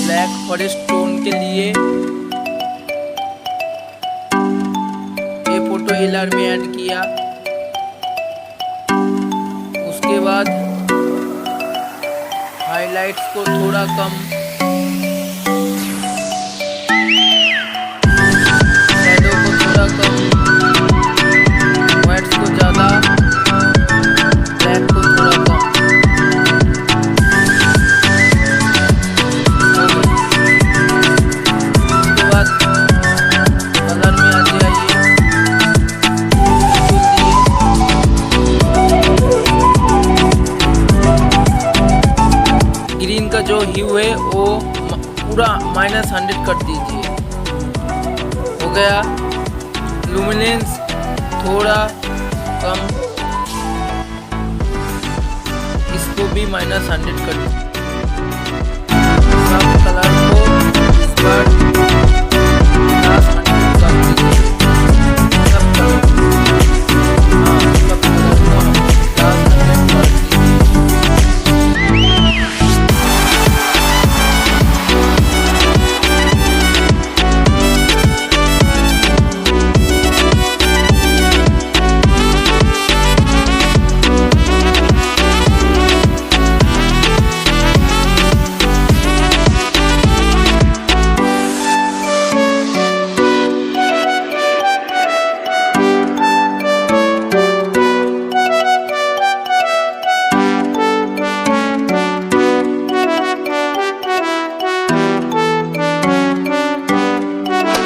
Black forest tone के लिए ये फोटो एलआर में ऐड किया। उसके बाद हाइलाइट्स को थोड़ा कम, शैडो को थोड़ा कम, व्हाइट्स को ज़्यादा, ब्लैक को थोड़ा कम। उसके बाद कलर में आ जाइए, ग्रीन का जो ह्यू है वो पूरा -100 कर दीजिए। हो गया। लुमिनेंस थोड़ा कम, इसको भी -100 कर दीजिए। सब कलर को इस पर +100 कर दीजिए। सब कलर को +100 कर दीजिए।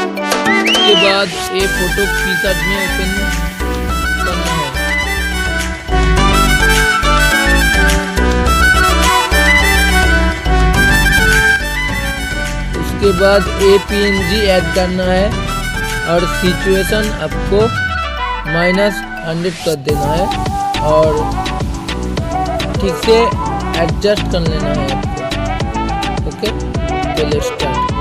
उसके बाद ये फोटो पिक्सआर्ट में ओपन करना है। उसके बाद PNG ऐड करना है और सिचुएशन आपको -100 कर देना है और ठीक से एडजस्ट कर लेना है आपको। ओके, चलिए स्टार्ट।